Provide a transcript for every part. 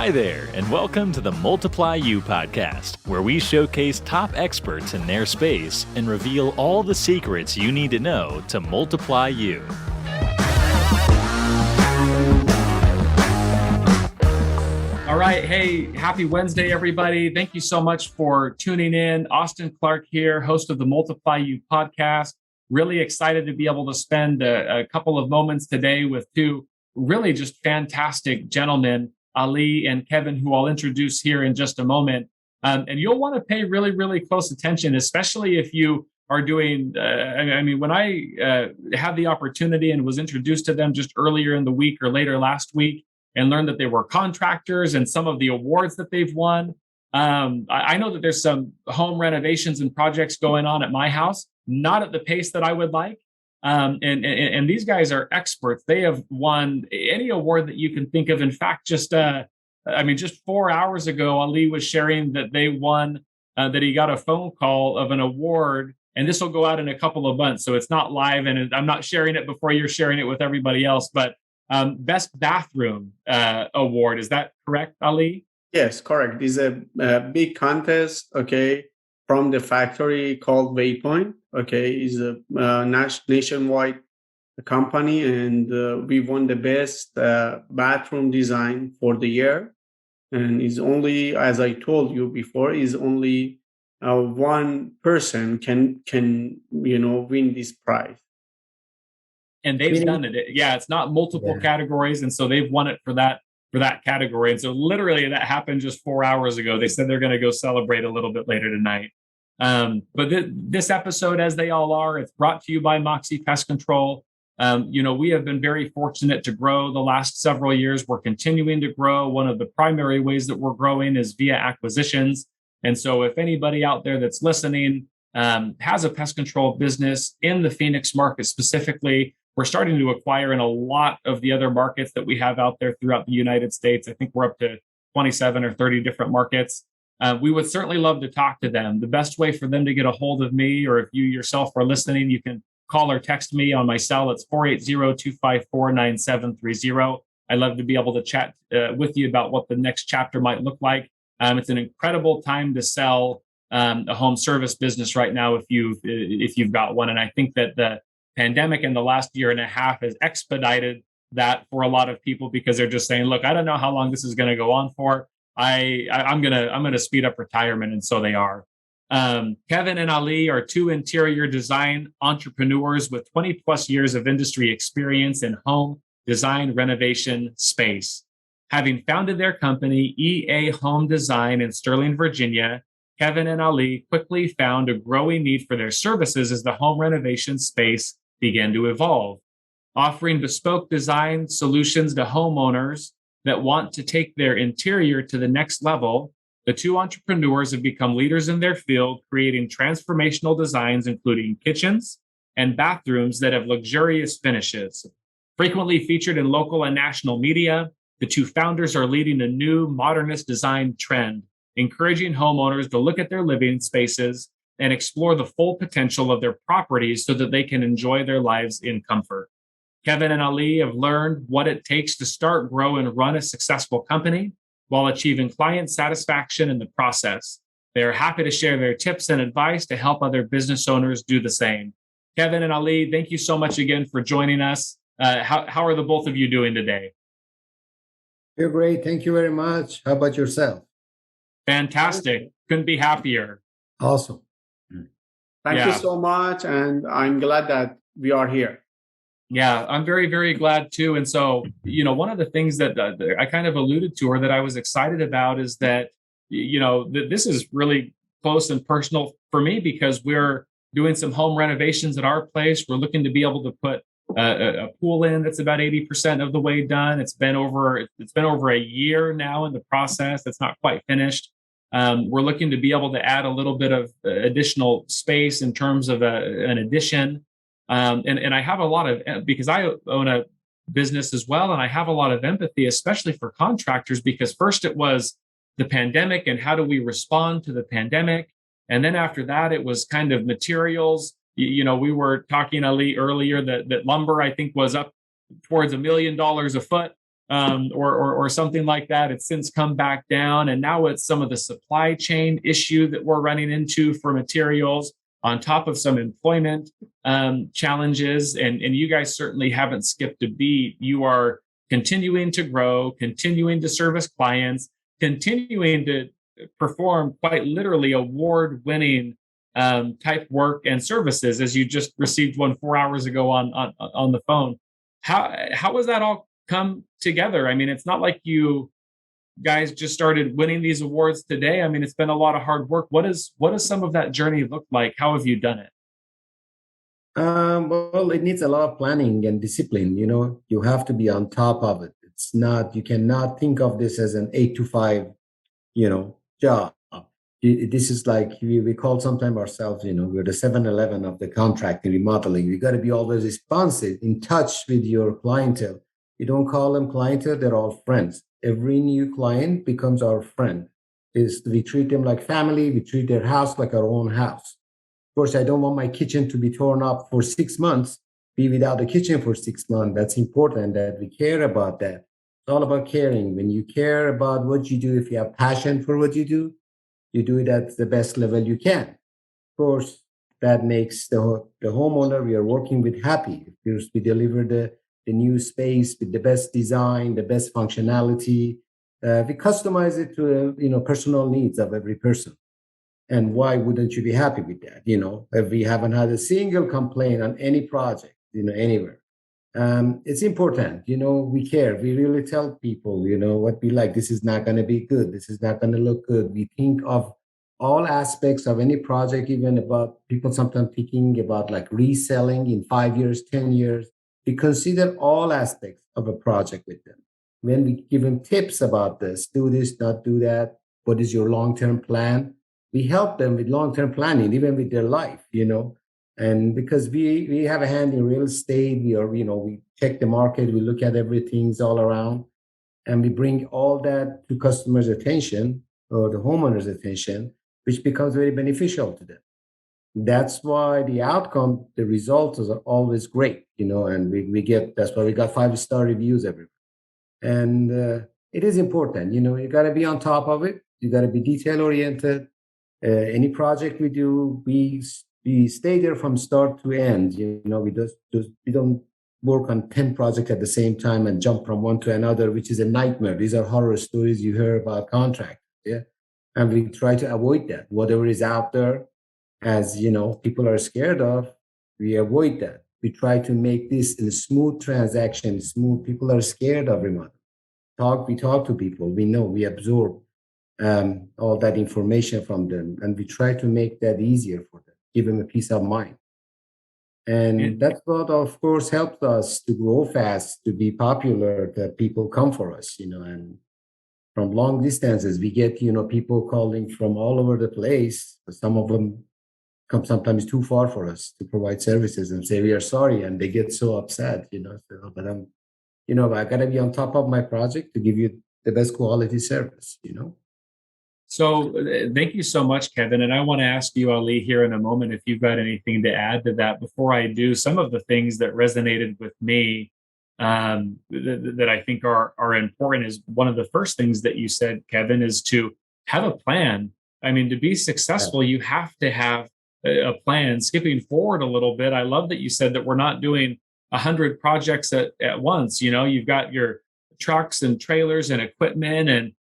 Hi there, and welcome to the Multiply You podcast, where we showcase top experts in their space and reveal all the secrets you need to know to multiply you. All right. Hey, happy Wednesday, everybody. Thank you so much for tuning in. Austin Clark here, host of the Multiply You podcast. Really excited to be able to spend a couple of moments today with two really just fantastic gentlemen, Ali and Kevin, who I'll introduce here in just a moment. And you'll want to pay really, really close attention, especially if you are doing, when I had the opportunity and was introduced to them just earlier in the week or later last week, and learned that they were contractors and some of the awards that they've won. I know that there's some home renovations and projects going on at my house, not at the pace that I would like. And these guys are experts. They have won any award that you can think of. In fact, just 4 hours ago, Ali was sharing that they won, that he got a phone call of an award, and this will go out in a couple of months. So it's not live, and I'm not sharing it before you're sharing it with everybody else, but Best Bathroom Award. Is that correct, Ali? Yes, correct. It's a big contest, okay, from the factory called Waypoint, okay. It's a nationwide company, and we won the best bathroom design for the year. And it's only, as I told you before, is only one person can win this prize. And they've done it. Yeah, it's not multiple categories. And so they've won it for that category. And so literally that happened just 4 hours ago. They said they're going to go celebrate a little bit later tonight. But this episode, as they all are, it's brought to you by Moxie Pest Control. We have been very fortunate to grow the last several years. We're continuing to grow. One of the primary ways that we're growing is via acquisitions. And so if anybody out there that's listening has a pest control business in the Phoenix market specifically, we're starting to acquire in a lot of the other markets that we have out there throughout the United States. I think we're up to 27 or 30 different markets. We would certainly love to talk to them. The best way for them to get a hold of me, or if you yourself are listening, you can call or text me on my cell. It's 480-254-9730. I'd love to be able to chat with you about what the next chapter might look like. It's an incredible time to sell a home service business right now if you've got one. And I think that the pandemic in the last year and a half has expedited that for a lot of people, because they're just saying, look, I don't know how long this is going to go on for. I'm going to speed up retirement. And so they are. Kevin and Ali are two interior design entrepreneurs with 20 plus years of industry experience in home design renovation space. Having founded their company, EA Home Design in Sterling, Virginia, Kevin and Ali quickly found a growing need for their services as the home renovation space began to evolve. Offering bespoke design solutions to homeowners that want to take their interior to the next level, the two entrepreneurs have become leaders in their field, creating transformational designs, including kitchens and bathrooms that have luxurious finishes. Frequently featured in local and national media, the two founders are leading a new modernist design trend, encouraging homeowners to look at their living spaces and explore the full potential of their properties so that they can enjoy their lives in comfort. Kevin and Ali have learned what it takes to start, grow, and run a successful company while achieving client satisfaction in the process. They are happy to share their tips and advice to help other business owners do the same. Kevin and Ali, thank you so much again for joining us. How are the both of you doing today? You're great. Thank you very much. How about yourself? Fantastic. Couldn't be happier. Awesome. Thank you so much. And I'm glad that we are here. Yeah, I'm very, very glad too. And so, one of the things that I kind of alluded to, or that I was excited about, is that, this is really close and personal for me, because we're doing some home renovations at our place. We're looking to be able to put a pool in that's about 80% of the way done. It's been over a year now in the process. It's not quite finished. We're looking to be able to add a little bit of additional space in terms of an addition. And I have a lot of, because I own a business as well, and I have a lot of empathy, especially for contractors, because first it was the pandemic and how do we respond to the pandemic? And then after that, it was kind of materials. We were talking, Ali, earlier that lumber, I think, was up towards $1 million a foot. or something like that. It's since come back down, and now it's some of the supply chain issue that we're running into for materials, on top of some employment challenges. And you guys certainly haven't skipped a beat. You are continuing to grow, continuing to service clients, continuing to perform quite literally award-winning type work and services, as you just received one 4 hours ago on the phone. How has that all come together? I mean, it's not like you guys just started winning these awards today. I mean, it's been a lot of hard work. What does some of that journey look like? How have you done it? Well, it needs a lot of planning and discipline. You have to be on top of it. It's not, you cannot think of this as an 8 to 5, job. This is like we call sometimes ourselves, we're the 7-Eleven of the contracting remodeling. You got to be always responsive, in touch with your clientele. You don't call them clientele, they're all friends. Every new client becomes our friend. We treat them like family, we treat their house like our own house. Of course, I don't want my kitchen to be torn up for 6 months, be without a kitchen for 6 months. That's important that we care about that. It's all about caring. When you care about what you do, if you have passion for what you do it at the best level you can. Of course, that makes the homeowner we are working with happy. If we deliver the new space with the best design, the best functionality, we customize it to personal needs of every person. And why wouldn't you be happy with that? If we haven't had a single complaint on any project, anywhere. It's important, we care. We really tell people, what we like. This is not going to be good. This is not going to look good. We think of all aspects of any project, even about people sometimes thinking about like reselling in 5 years, 10 years. We consider all aspects of a project with them. When we give them tips about this, do this, not do that. What is your long-term plan? We help them with long-term planning, even with their life, And because we have a hand in real estate, we check the market, we look at everything's all around, and we bring all that to customers' attention or the homeowners' attention, which becomes very beneficial to them. That's why the outcome, the results are always great, and that's why we got 5-star reviews everywhere. And it is important, you got to be on top of it. You got to be detail oriented. Any project we do, we stay there from start to end. We don't work on 10 projects at the same time and jump from one to another, which is a nightmare. These are horror stories you hear about contract. Yeah. And we try to avoid that. Whatever is out there, as people are scared of, we avoid that. We try to make this a smooth transaction, smooth. People are scared of remote. We talk to people. We know, we absorb all that information from them, and we try to make that easier for them, give them a peace of mind. And that's what, of course, helped us to grow fast, to be popular, that people come for us, and from long distances, we get, people calling from all over the place. Some of them come sometimes too far for us to provide services and say, we are sorry. And they get so upset, but I got to be on top of my project to give you the best quality service, So thank you so much, Kevin. And I want to ask you, Ali, here in a moment, if you've got anything to add to that. Before I do, some of the things that resonated with me that I think are important is one of the first things that you said, Kevin, is to have a plan. I mean, to be successful, you have to have a plan. Skipping forward a little bit, I love that you said that we're not doing 100 projects at once. You've got your trucks and trailers and equipment. And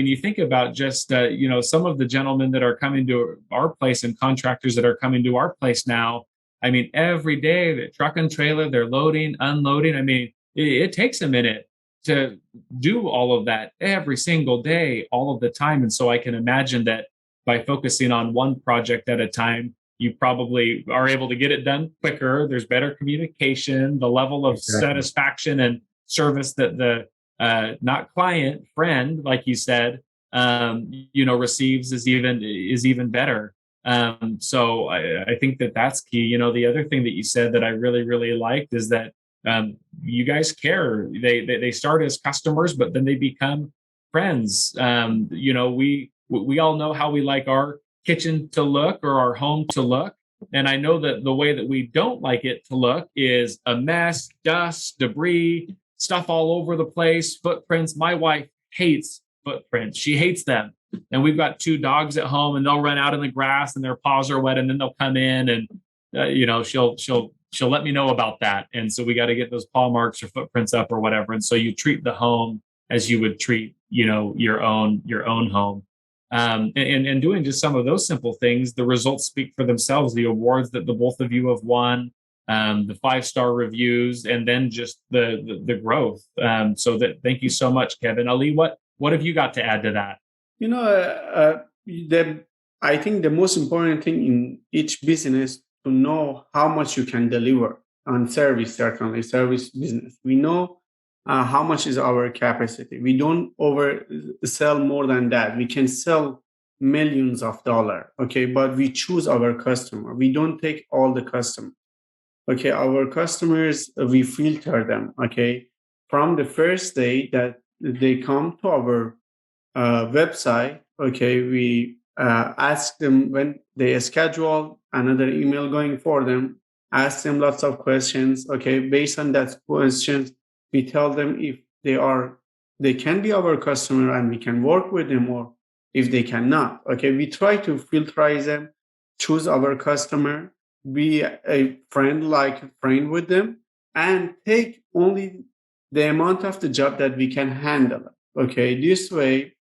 you think about just, some of the gentlemen that are coming to our place and contractors that are coming to our place now. I mean, every day, the truck and trailer, they're loading, unloading. I mean, it takes a minute to do all of that every single day, all of the time. And so I can imagine that by focusing on one project at a time, you probably are able to get it done quicker. There's better communication, the level of satisfaction and service that the not client, friend, like you said, receives is even better. So I think that that's key. The other thing that you said that I really, really liked is that you guys care. They start as customers, but then they become friends. We all know how we like our kitchen to look or our home to look. And I know that the way that we don't like it to look is a mess, dust, debris, stuff all over the place, footprints. My wife hates footprints. She hates them. And we've got 2 dogs at home, and they'll run out in the grass and their paws are wet, and then they'll come in and she'll let me know about that. And so we got to get those paw marks or footprints up or whatever. And so you treat the home as you would treat, your own home. And doing just some of those simple things, the results speak for themselves. The awards that the both of you have won, the 5-star reviews, and then just the growth. So that, thank you so much, Kevin. Ali, what have you got to add to that? I think the most important thing in each business to know how much you can deliver on service. Certainly, service business. We know how much is our capacity. We don't oversell more than that. We can sell millions of dollars, okay, but we choose our customer. We don't take all the customers. Okay, our customers, we filter them, okay, from the first day that they come to our website. Okay, we ask them when they schedule another email going for them, ask them lots of questions. Okay, based on that questions, we tell them if they can be our customer and we can work with them, or if they cannot. Okay, we try to filterize them, choose our customer, be a friend with them, and take only the amount of the job that we can handle. Okay, this way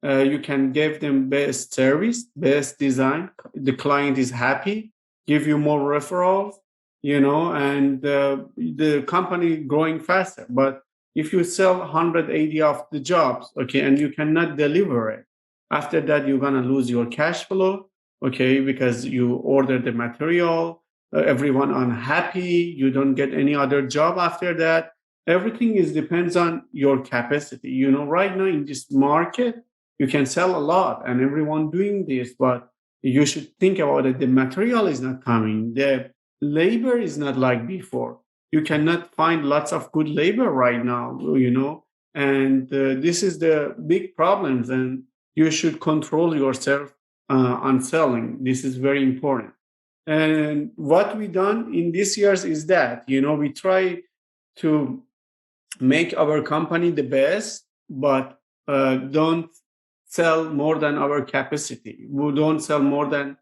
you can give them best service, best design. The client is happy, give you more referrals, and the company growing faster. But if you sell 180 of the jobs, okay, and you cannot deliver it, after that you're gonna lose your cash flow, okay, because you order the material, everyone unhappy, you don't get any other job after that. Everything depends on your capacity. Right now in this market, you can sell a lot and everyone doing this, but you should think about it. The material is not coming. The labor is not like before. You cannot find lots of good labor right now, and this is the big problems, and you should control yourself on selling. This is very important. And what we done in these years is that, we try to make our company the best, but don't sell more than our capacity. We don't sell more than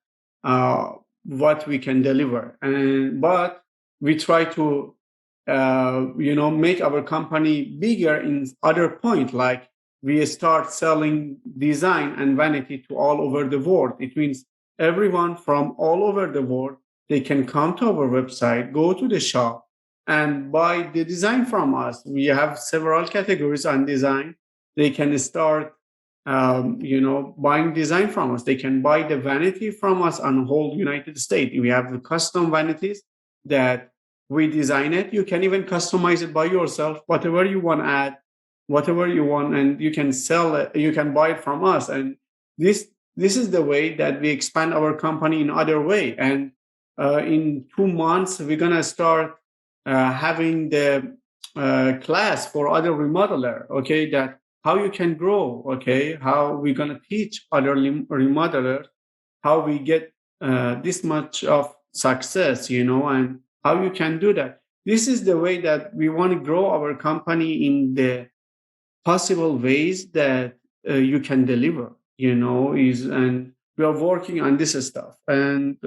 what we can deliver. But we try to, make our company bigger in other point, like we start selling design and vanity to all over the world. It means everyone from all over the world, they can come to our website, go to the shop, and buy the design from us. We have several categories on design. They can start, buying design from us. They can buy the vanity from us on the whole United States. We have the custom vanities that we design it. You can even customize it by yourself, whatever you want to add, whatever you want, and you can sell it. You can buy it from us. And this is the way that we expand our company in other way. And in 2 months, we're gonna start having the class for other remodeler. Okay, that how you can grow. Okay, how we're gonna teach other remodelers how we get this much of success, and how you can do that. This is the way that we want to grow our company in the possible ways that you can deliver. And we are working on this stuff. And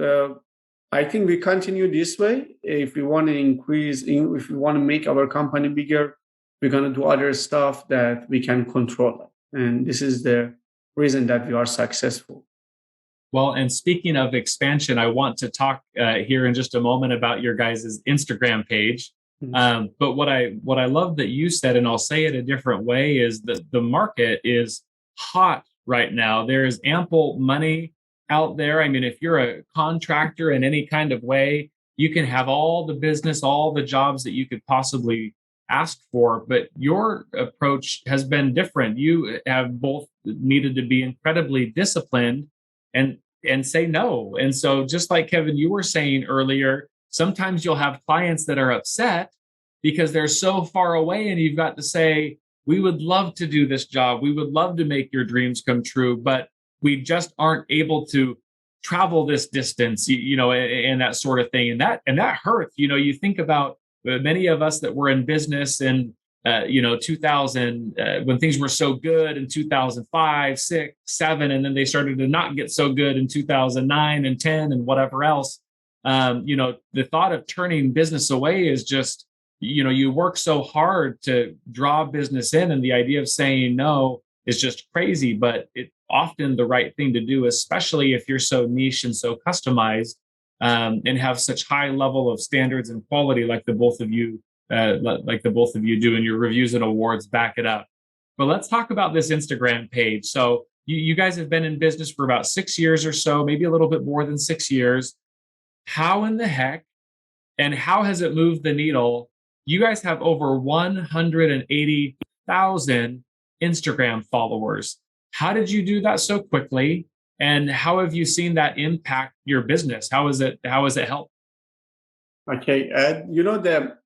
I think we continue this way. If we want to if we want to make our company bigger, we're going to do other stuff that we can control. And this is the reason that we are successful. Well, and speaking of expansion, I want to talk here in just a moment about your guys' Instagram page. But what I love that you said, and I'll say it a different way, is that the market is hot right now. There is ample money out there. I mean, if you're a contractor in any kind of way, you can have all the business, all the jobs that you could possibly ask for. But your approach has been different. You have both needed to be incredibly disciplined and say no. And so just like Kevin, you were saying earlier, sometimes you'll have clients that are upset because they're so far away, and you've got to say, we would love to do this job. We would love to make your dreams come true, but we just aren't able to travel this distance, and that sort of thing. And that hurts. You think about many of us that were in business, and 2000, when things were so good in 2005, 6, 7, and then they started to not get so good in 2009 and 10 and whatever else. The thought of turning business away is just, you work so hard to draw business in, and the idea of saying no is just crazy, but it's often the right thing to do, especially if you're so niche and so customized, and have such high level of standards and quality like the both of you do, and your reviews and awards back it up. But let's talk about this Instagram page. So you guys have been in business for about 6 years or so, maybe a little bit more than 6 years. How in the heck and how has it moved the needle? You guys have over 180,000 Instagram followers. How did you do that so quickly? And how have you seen that impact your business? How has it helped? Okay, the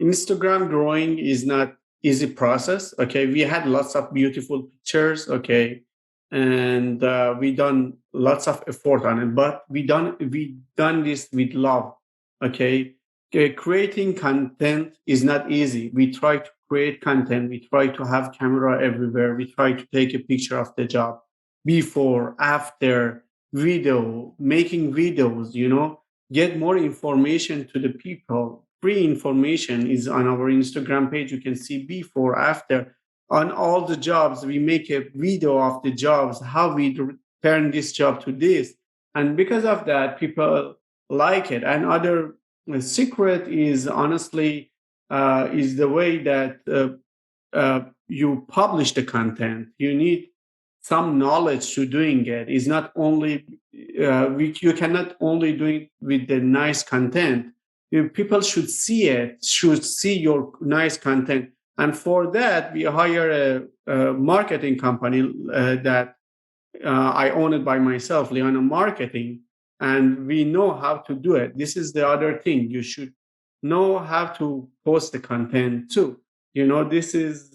Instagram growing is not easy process. Okay, we had lots of beautiful pictures. Okay, and we done lots of effort on it, but we done this with love. Okay, creating content is not easy. We try to create content. We try to have camera everywhere. We try to take a picture of the job before, after, video, making videos. Get more information to the people. Free information is on our Instagram page. You can see before, after. On all the jobs, we make a video of the jobs, how we turn this job to this. And because of that, people like it. And other secret is honestly is the way that you publish the content. You need some knowledge to doing it. It's not only you cannot only do it with the nice content. People should see it, should see your nice content. And for that, we hire a marketing company that I own it by myself, Leona Marketing, and we know how to do it. This is the other thing. You should know how to post the content too. This is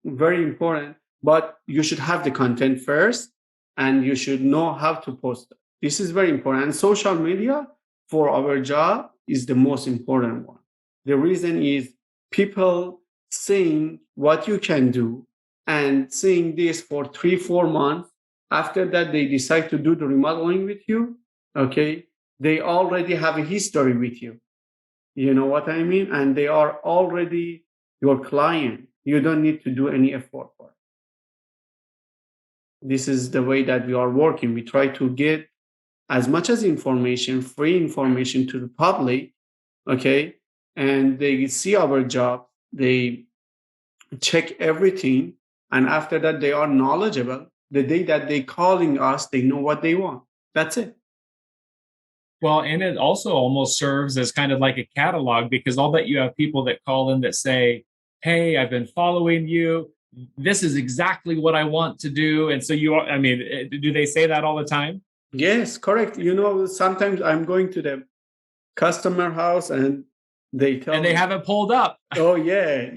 very important, but you should have the content first and you should know how to post it. This is very important. And social media for our job is the most important one. The reason is people seeing what you can do and seeing this for 3-4 months. After that, they decide to do the remodeling with you. Okay. They already have a history with you. You know what I mean? And they are already your client. You don't need to do any effort for it. This is the way that we are working. We try to get as much as information, free information to the public. Okay. And they see our job. They check everything. And after that, they are knowledgeable. The day that they calling us, they know what they want. That's it. Well, and it also almost serves as kind of like a catalog, because I'll bet you have people that call in that say, hey, I've been following you. This is exactly what I want to do. And so do they say that all the time? Yes, correct. Sometimes I'm going to the customer house and they tell and they me, have it pulled up. Oh, yeah.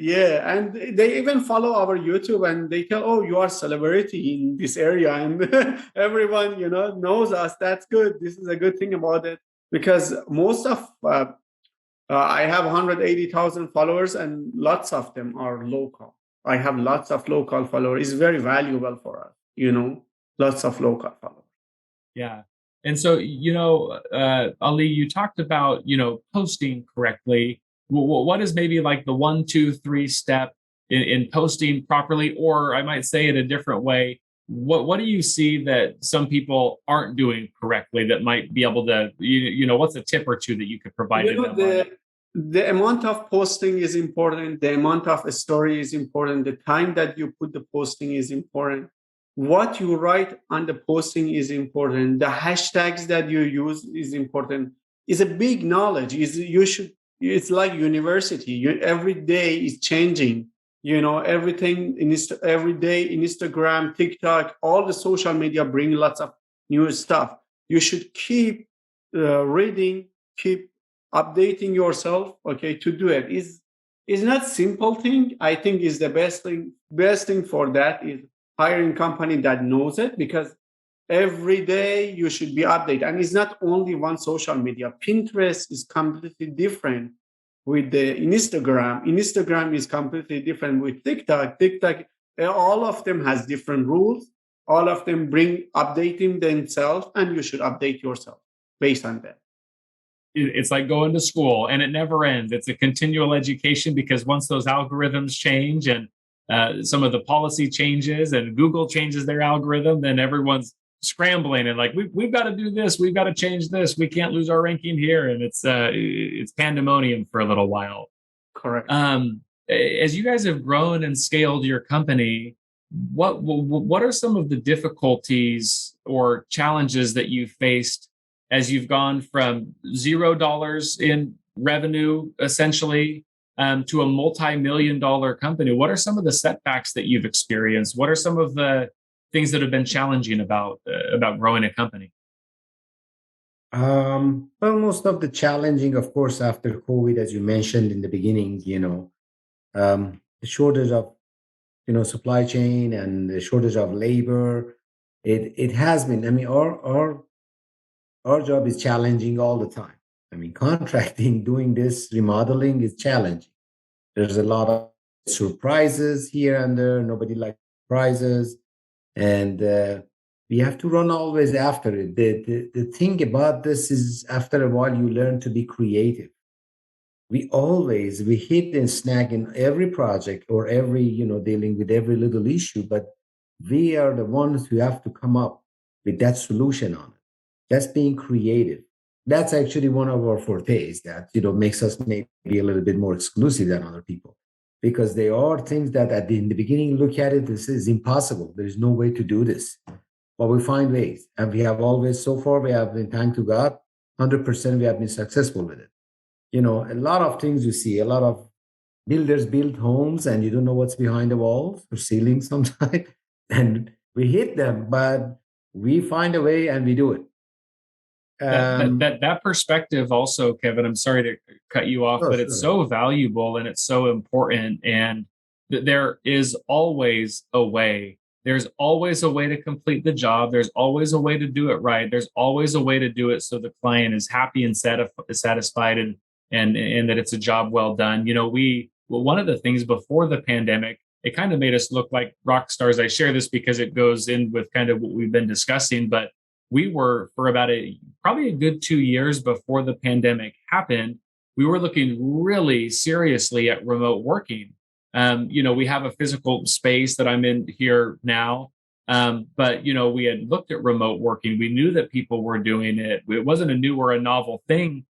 And they even follow our YouTube and they tell, oh, you are a celebrity in this area. And everyone, knows us. That's good. This is a good thing about it. Because most of, I have 180,000 followers and lots of them are local. I have lots of local followers. It's very valuable for us, lots of local followers. Yeah. And so, Ali, you talked about, posting correctly. What is maybe like the 1, 2, 3 step in posting properly? Or I might say it a different way. What do you see that some people aren't doing correctly that might be able to, what's a tip or two that you could provide? The amount of posting is important. The amount of a story is important. The time that you put the posting is important. What you write on the posting is important. The hashtags that you use is important. It's a big knowledge. It's like university. Every day is changing. Everything every day in Instagram, TikTok, all the social media bring lots of new stuff. You should keep reading, keep updating yourself. Okay, to do it is not simple thing. I think is the best thing. Best thing for that is hiring company that knows it, because every day you should be updated. And it's not only one social media. Pinterest is completely different with the Instagram. Instagram is completely different with TikTok. TikTok, all of them has different rules. All of them bring updating themselves, and you should update yourself based on that. It's like going to school and it never ends. It's a continual education because once those algorithms change and some of the policy changes and Google changes their algorithm, then everyone's scrambling and like we've got to do this, we've got to change this, we can't lose our ranking here, and it's pandemonium for a little while. Correct. As you guys have grown and scaled your company, what are some of the difficulties or challenges that you faced as you've gone from $0 in revenue essentially to a multi-million-dollar company? What are some of the setbacks that you've experienced? What are some of the things that have been challenging about growing a company? Well, most of the challenging, of course, after COVID, as you mentioned in the beginning, the shortage of supply chain and the shortage of labor. It has been. I mean, our job is challenging all the time. I mean, contracting, doing this remodeling is challenging. There's a lot of surprises here and there. Nobody likes surprises, and we have to run always after it. The thing about this is, after a while, you learn to be creative. We hit and snag in every project or every dealing with every little issue, but we are the ones who have to come up with that solution on it. That's being creative. That's actually one of our fortes that makes us maybe a little bit more exclusive than other people, because there are things that in the beginning look at it, this is impossible. There is no way to do this, but we find ways, and we have always, so far, we have been, thank to God, 100% we have been successful with it. A lot of things you see, a lot of builders build homes and you don't know what's behind the walls or ceilings sometimes, and we hit them, but we find a way and we do it. That perspective also, Kevin, I'm sorry to cut you off, but it's so valuable and it's so important. And there is always a way. There's always a way to complete the job. There's always a way to do it right. There's always a way to do it so the client is happy and satisfied and that it's a job well done. One of the things before the pandemic, it kind of made us look like rock stars. I share this because it goes in with kind of what we've been discussing, but we were, for about probably a good 2 years before the pandemic happened, we were looking really seriously at remote working. We have a physical space that I'm in here now, but we had looked at remote working. We knew that people were doing it. It wasn't a new or a novel thing.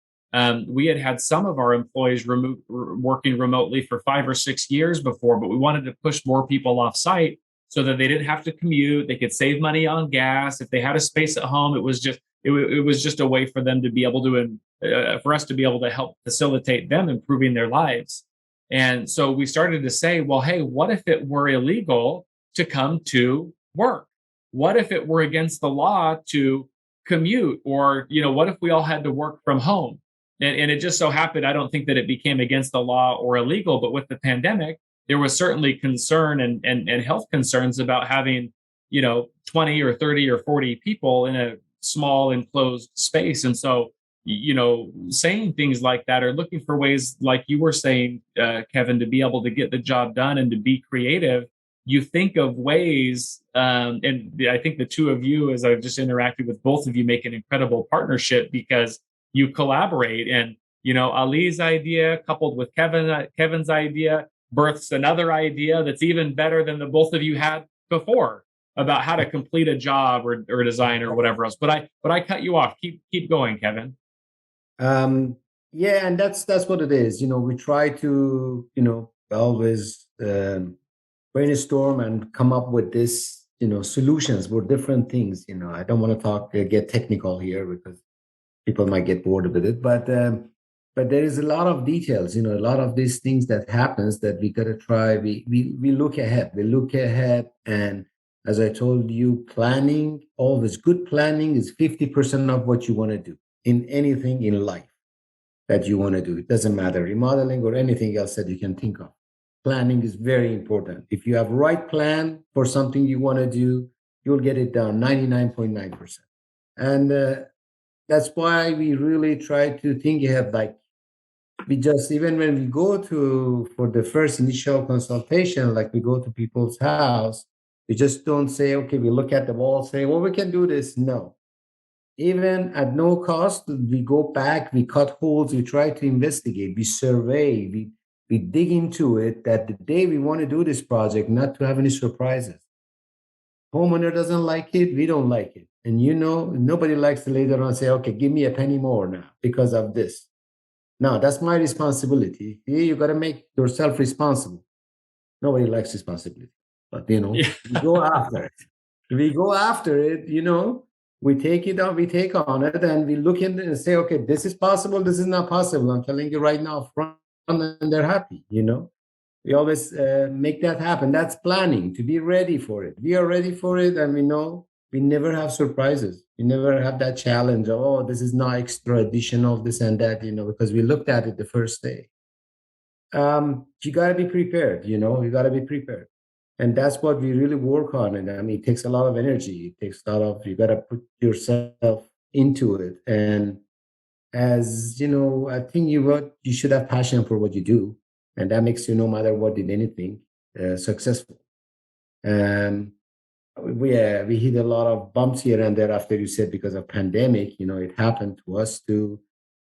We had some of our employees working remotely for 5 or 6 years before, but we wanted to push more people off site so that they didn't have to commute. They could save money on gas. If they had a space at home, it was just a way for them to be able to, for us to be able to help facilitate them improving their lives. And so we started to say, well, hey, what if it were illegal to come to work? What if it were against the law to commute? Or, what if we all had to work from home? And it just so happened, I don't think that it became against the law or illegal, but with the pandemic, there was certainly concern and health concerns about having, 20 or 30 or 40 people in a small enclosed space. And so, saying things like that or looking for ways, like you were saying, Kevin, to be able to get the job done and to be creative, you think of ways, and I think the two of you, as I've just interacted with both of you, make an incredible partnership because you collaborate. And, Ali's idea coupled with Kevin's idea births another idea that's even better than the both of you had before about how to complete a job or design or whatever else. But I cut you off. Keep going, Kevin. Yeah, and that's what it is. We try to always brainstorm and come up with this solutions for different things. I don't want to get technical here because people might get bored with it, but there is a lot of details, a lot of these things that happens that we gotta try. We look ahead. We look ahead, and as I told you, planning, always good planning is 50% of what you want to do in anything in life that you want to do. It doesn't matter, remodeling or anything else that you can think of. Planning is very important. If you have right plan for something you want to do, you'll get it done 99.9%. And that's why we really try to think ahead, like we just, even when we go to for the first initial consultation, like we go to people's house, we just don't say, okay, we look at the wall, say, well, we can do this. No, even at no cost, we go back, we cut holes, we try to investigate, we survey, we dig into it, that the day we want to do this project, not to have any surprises. Homeowner doesn't like it, we don't like it. And nobody likes to later on say, okay, give me a penny more now because of this. No, that's my responsibility. You got to make yourself responsible. Nobody likes responsibility, but Yeah. we go after it. We go after it. We take it on. We take on it, and we look in and say, okay, this is possible. This is not possible. I'm telling you right now, front, and they're happy. We always make that happen. That's planning, to be ready for it. We are ready for it, and we know we never have surprises. We never have that challenge of, oh, this is not extra additional, this and that, because we looked at it the first day. You got to be prepared. You got to be prepared. And that's what we really work on. And I mean, it takes a lot of energy. It takes a lot of, you got to put yourself into it. And as I think you should have passion for what you do, and that makes you, no matter what, did anything, successful. And we hit a lot of bumps here and there, after you said, because of pandemic. It happened to us too.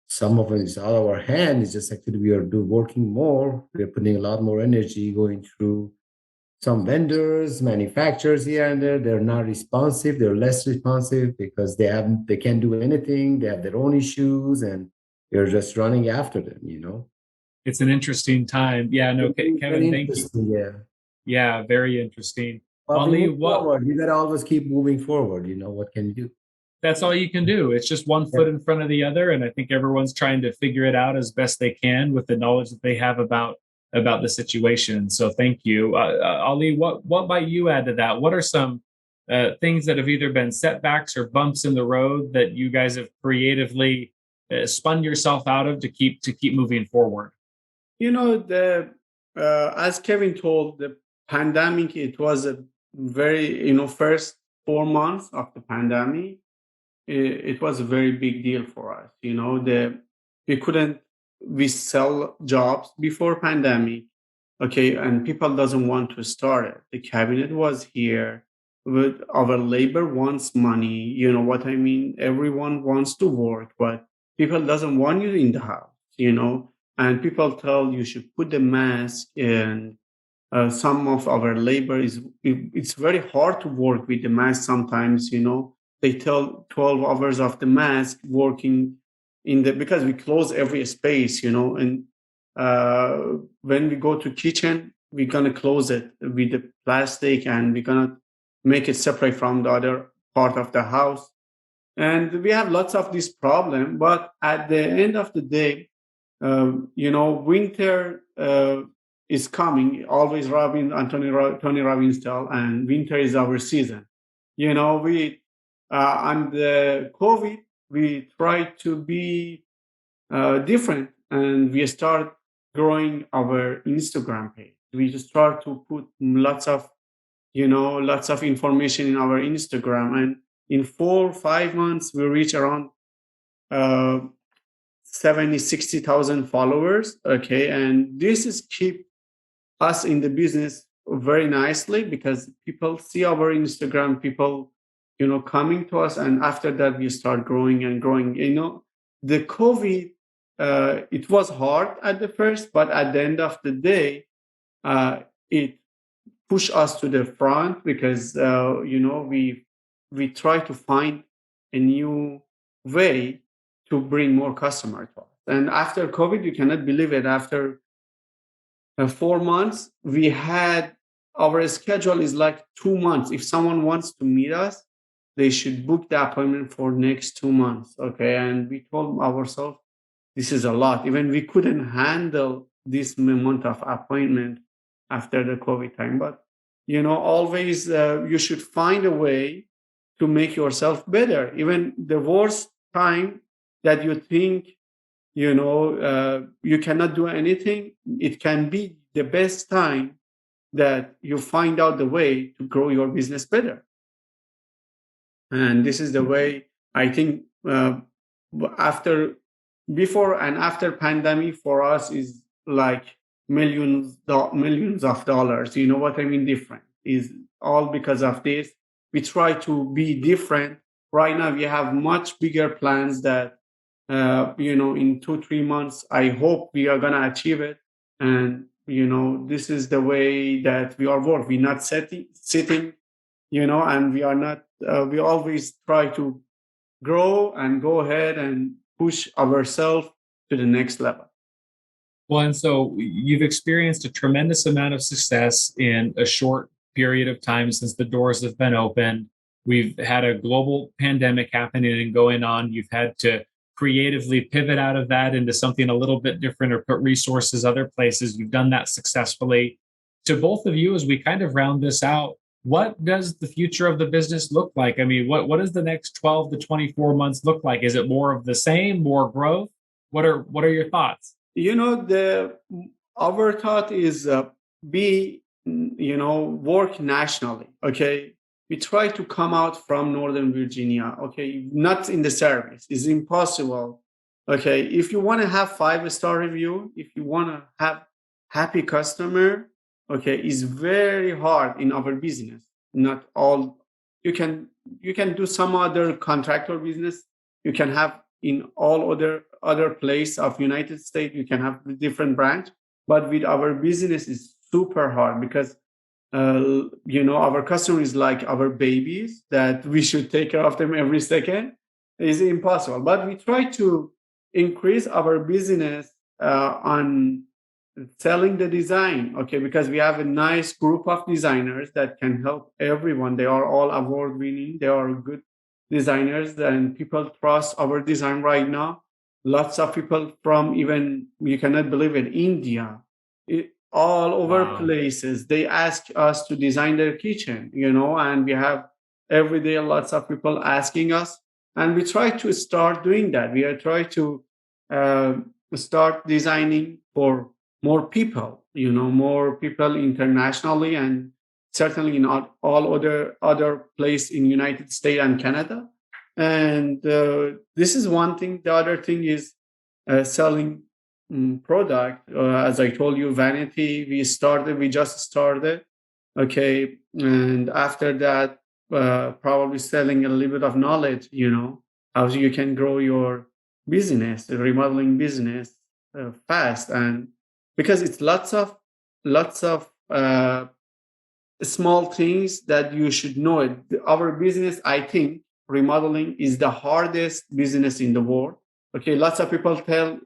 Some of it is out of our hand. It's just actually we are working more. We're putting a lot more energy, going through some vendors, manufacturers here and there. They're not responsive. They're less responsive because they can't do anything. They have their own issues, and you're just running after them. It's an interesting time. Yeah, no, Very Kevin, thank you. interesting, yeah. Yeah, very interesting. But we Ali, move forward. You gotta always keep moving forward. What can you do? that's all you can do. It's just one foot in front of the other, and I think everyone's trying to figure it out as best they can with the knowledge that they have about the situation. So thank you, Ali. What might you add to that? What are some things that have either been setbacks or bumps in the road that you guys have creatively spun yourself out of to keep moving forward? The as Kevin told, the pandemic, it was a very, first 4 months of the pandemic, it was a very big deal for us. We sell jobs before pandemic, okay, and people doesn't want to start it. The cabinet was here, with our labor wants money. You know what I mean? Everyone wants to work, but people doesn't want you in the house. And people tell you should put the mask, and some of our labor it's very hard to work with the mask sometimes. They tell 12 hours of the mask working because we close every space. And when we go to kitchen, we're gonna close it with the plastic, and we're gonna make it separate from the other part of the house. And we have lots of this problem, but at the end of the day, winter is coming. Always Tony Robbins tell, and winter is our season. We on the COVID, we try to be different, and we start growing our Instagram page. We just start to put lots of information in our Instagram, and in 4 or 5 months, we reach around 60,000 followers. Okay. And this is keep us in the business very nicely, because people see our Instagram, people, coming to us. And after that, we start growing and growing. The COVID, it was hard at the first, but at the end of the day, it pushed us to the front, because, we try to find a new way to bring more customers to us. And after COVID, you cannot believe it. After 4 months, we had our schedule is like 2 months. If someone wants to meet us, they should book the appointment for next 2 months. Okay. And we told ourselves, this is a lot. Even we couldn't handle this amount of appointment after the COVID time. But, always you should find a way to make yourself better. Even the worst time that you think, you cannot do anything, it can be the best time that you find out the way to grow your business better. And this is the way I think after before and after pandemic for us is like millions of dollars. You know what I mean? Different is all because of this. We try to be different. Right now, we have much bigger plans that in 2 3 months. I hope we are gonna achieve it. And this is the way that we are work. We're not sitting, and we are not. We always try to grow and go ahead and push ourselves to the next level. Well, and so you've experienced a tremendous amount of success in a short period of time since the doors have been open. We've had a global pandemic happening and going on. You've had to creatively pivot out of that into something a little bit different or put resources other places. You've done that successfully. To both of you, as we kind of round this out, what does the future of the business look like? I mean, what does the next 12 to 24 months look like? Is it more of the same, more growth? What are your thoughts? The our thought is be work nationally. Okay, we try to come out from Northern Virginia. Okay, not in the service. It's impossible. Okay, if you want to have 5-star review, if you want to have happy customer, okay, it's very hard in our business. Not all you can do some other contractor business. You can have in all other place of United States. You can have a different branch, but with our business is super hard because our customer is like our babies that we should take care of them every second. It's impossible, but we try to increase our business on selling the design, okay, because we have a nice group of designers that can help everyone. They are all award winning. They are good designers and people trust our design right now. Lots of people from, even you cannot believe it, India, all over Wow. places. They ask us to design their kitchen, and we have every day lots of people asking us, and we try to start doing that. We are trying to uh, start designing for more people internationally, and certainly in all other place in United States and Canada. And this is one thing. The other thing is selling product. As I told you, vanity. We just started. Okay, and after that, probably selling a little bit of knowledge. How you can grow your business, the remodeling business, fast, and because it's lots of small things that you should know it. Our business, I think, remodeling is the hardest business in the world. Okay, lots of people tell,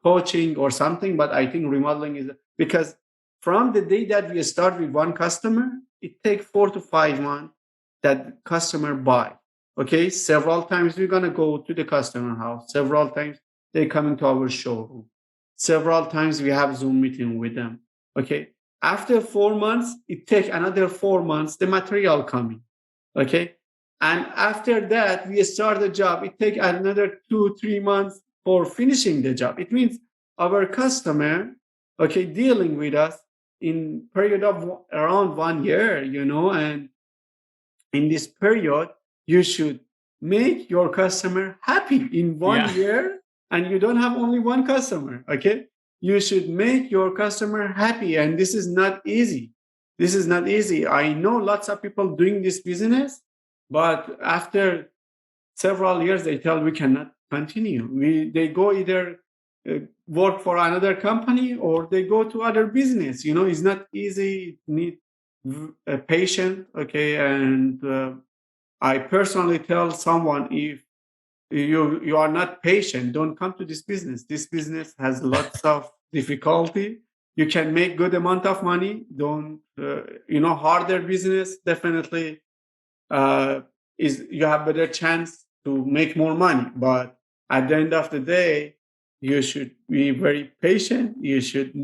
coaching or something, but I think remodeling is because from the day that we start with one customer, it takes 4 to 5 months that customer buy. Okay, several times we're gonna go to the customer house. Several times they come into our showroom. Several times we have Zoom meeting with them. Okay, after 4 months, it takes another 4 months, the material coming. Okay. And after that, we start the job. It takes another 2 3 months for finishing the job. It means our customer, okay, dealing with us in period of around 1 year, and in this period, you should make your customer happy in one Yeah. year, and you don't have only one customer. Okay, you should make your customer happy, and this is not easy. This is not easy. I know lots of people doing this business, but after several years they tell we cannot continue. They go either work for another company or they go to other business. It's not easy. It need a patient. Okay, and I personally tell someone, if you are not patient, don't come to this business. This business has lots of difficulty. You can make good amount of money. Don't harder business definitely is you have better chance to make more money. But at the end of the day, you should be very patient. You should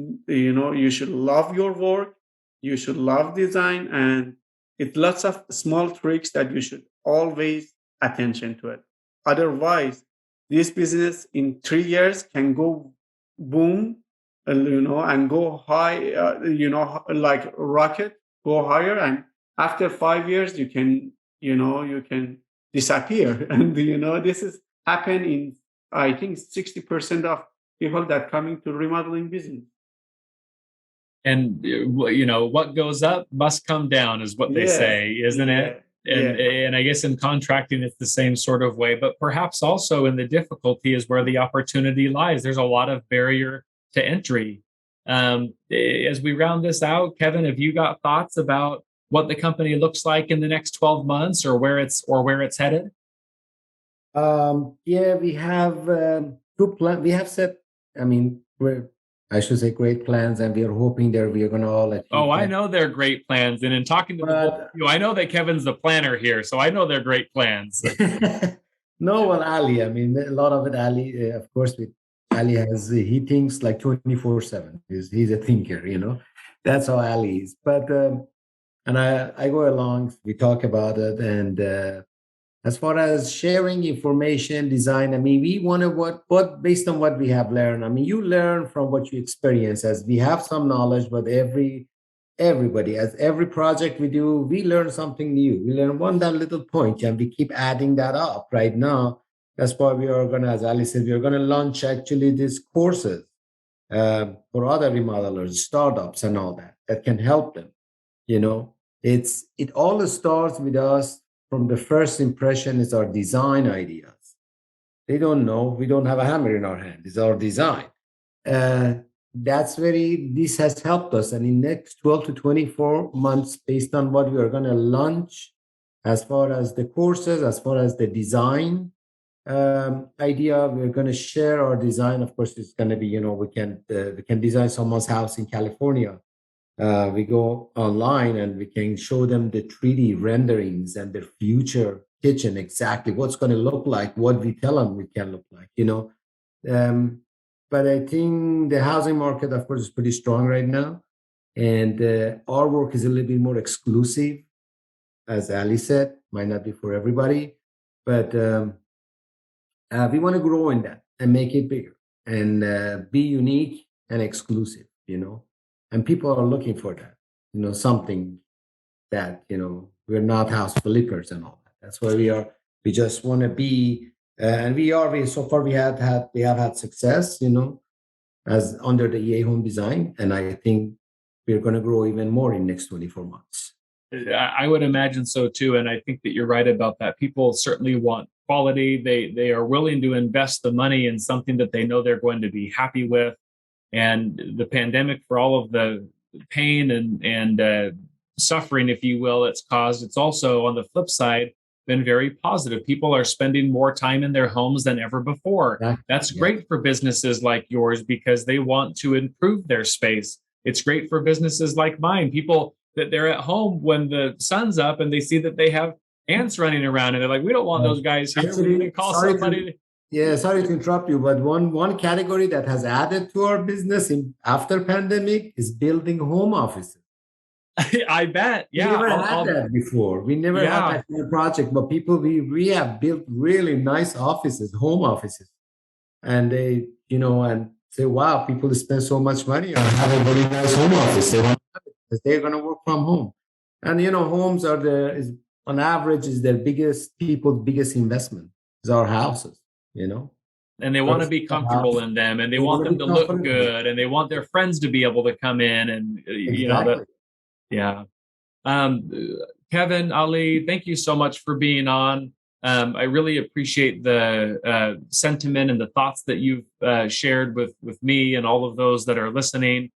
love your work. You should love design, and it's lots of small tricks that you should always attention to it. Otherwise, this business in 3 years can go boom, and go high, like rocket, go higher. And after 5 years, you can disappear. And this is happen in I think 60% of people that coming to remodeling business. And what goes up must come down, is what they Yeah, say, isn't yeah, it? And yeah. and I guess in contracting it's the same sort of way, but perhaps also in the difficulty is where the opportunity lies. There's a lot of barrier to entry. As we round this out, Kevin, have you got thoughts about what the company looks like in the next 12 months, or where it's headed? Yeah, we have good plan. We have set, I mean, I should say great plans, and we are hoping that we are going to all Oh, achieve I that. know they're great plans. And in talking to the both of But you, I know that Kevin's the planner here, so I know they're great plans. no, well, Ali, I mean, a lot of it, Ali, of course, with Ali he thinks like 24/7. He's a thinker, That's how Ali is. But, and I go along, we talk about it, and as far as sharing information, design, I mean, we want to what based on what we have learned. I mean, you learn from what you experience. As we have some knowledge, but everybody, as every project we do, we learn something new. We learn one that little point, and we keep adding that up. Right now, that's why we are gonna, as Ali said, we are gonna launch actually these courses for other remodelers, startups, and all that can help them. You know, it all starts with us from the first impression is our design ideas. They don't know. We don't have a hammer in our hand. It's our design. Uh, this has helped us. And in next 12 to 24 months, based on what we are going to launch, as far as the courses, as far as the design idea, we're going to share our design. Of course, it's going to be, we can design someone's house in California. We go online and we can show them the 3D renderings and their future kitchen, exactly what's going to look like, what we tell them we can look like. But I think the housing market, of course, is pretty strong right now. And our work is a little bit more exclusive, as Ali said, might not be for everybody, but we want to grow in that and make it bigger and be unique and exclusive. And people are looking for that, something that, we're not house flippers and all that. That's why we just want to be, and so far we have had success, as under the EA Home Design. And I think we're going to grow even more in next 24 months. I would imagine so too. And I think that you're right about that. People certainly want quality. They are willing to invest the money in something that they know they're going to be happy with. And the pandemic, for all of the pain and suffering, if you will, it's caused, it's also on the flip side been very positive. People are spending more time in their homes than ever before. That's great for businesses like yours because they want to improve their space. It's great for businesses like mine. People that they're at home when the sun's up and they see that they have ants running around and they're like, we don't want those guys here. Actually, We're going to call somebody. Sorry to interrupt you, but one category that has added to our business after pandemic is building home offices. I bet. Yeah. We never had that before. We never had that kind of project, but we have built really nice offices, home offices. And they, and say, wow, people spend so much money on having a very nice home office. They want it because they're going to work from home. And, homes on average is people's biggest investment is our houses, And they want to be comfortable in them and they want them to look good and they want their friends to be able to come in and, yeah. Kevin, Ali, thank you so much for being on. I really appreciate the sentiment and the thoughts that you've shared with me and all of those that are listening,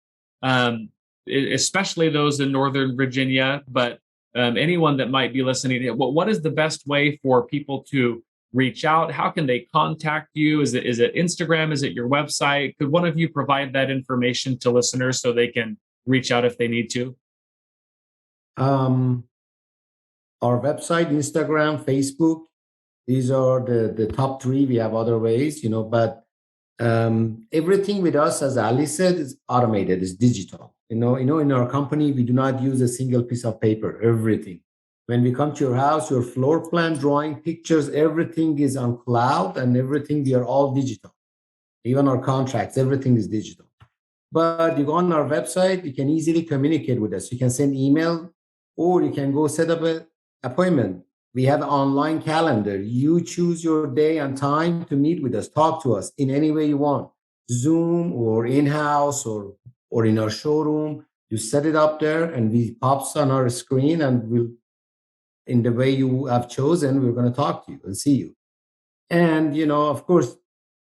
especially those in Northern Virginia, but anyone that might be listening. What is the best way for people to reach out? How can they contact you? Is it Instagram? Is it your website? Could one of you provide that information to listeners so they can reach out if they need to? Our website, Instagram, Facebook, these are the top three. We have other ways, but everything with us, as Ali said, is automated, is digital. In our company, we do not use a single piece of paper, everything. When we come to your house, your floor plan, drawing, pictures, everything is on cloud and everything, we are all digital. Even our contracts, everything is digital. But you go on our website, you can easily communicate with us. You can send email or you can go set up an appointment We have an online calendar. You choose your day and time to meet with us, talk to us in any way you want, Zoom or in-house or in our showroom. You set it up there and we pops on our screen, and we'll, in the way you have chosen, we're going to talk to you and see you. And, of course,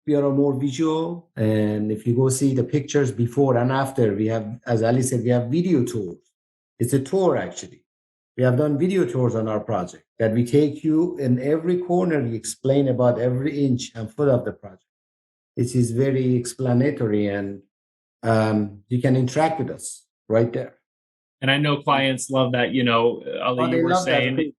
we are more visual. And if you go see the pictures before and after, we have, as Ali said, we have video tours. It's a tour, actually. We have done video tours on our project that we take you in every corner. We explain about every inch and foot of the project. It is very explanatory, and you can interact with us right there. And I know clients love that, Ali, They you were love that. saying,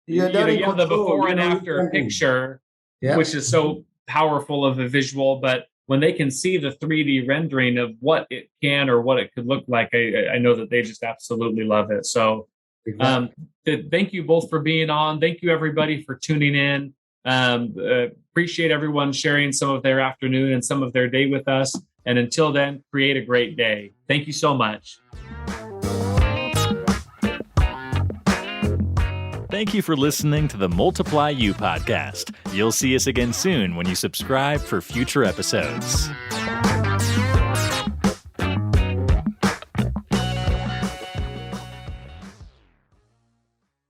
You're you have the control, before and you after can- picture, Yeah. which is so powerful of a visual, but when they can see the 3D rendering of what it can or what it could look like, I know that they just absolutely love it. So Exactly. thank you both for being on. Thank you, everybody, for tuning in. Appreciate everyone sharing some of their afternoon and some of their day with us. And until then, create a great day. Thank you so much. Thank you for listening to the Multiply You podcast. You'll see us again soon when you subscribe for future episodes.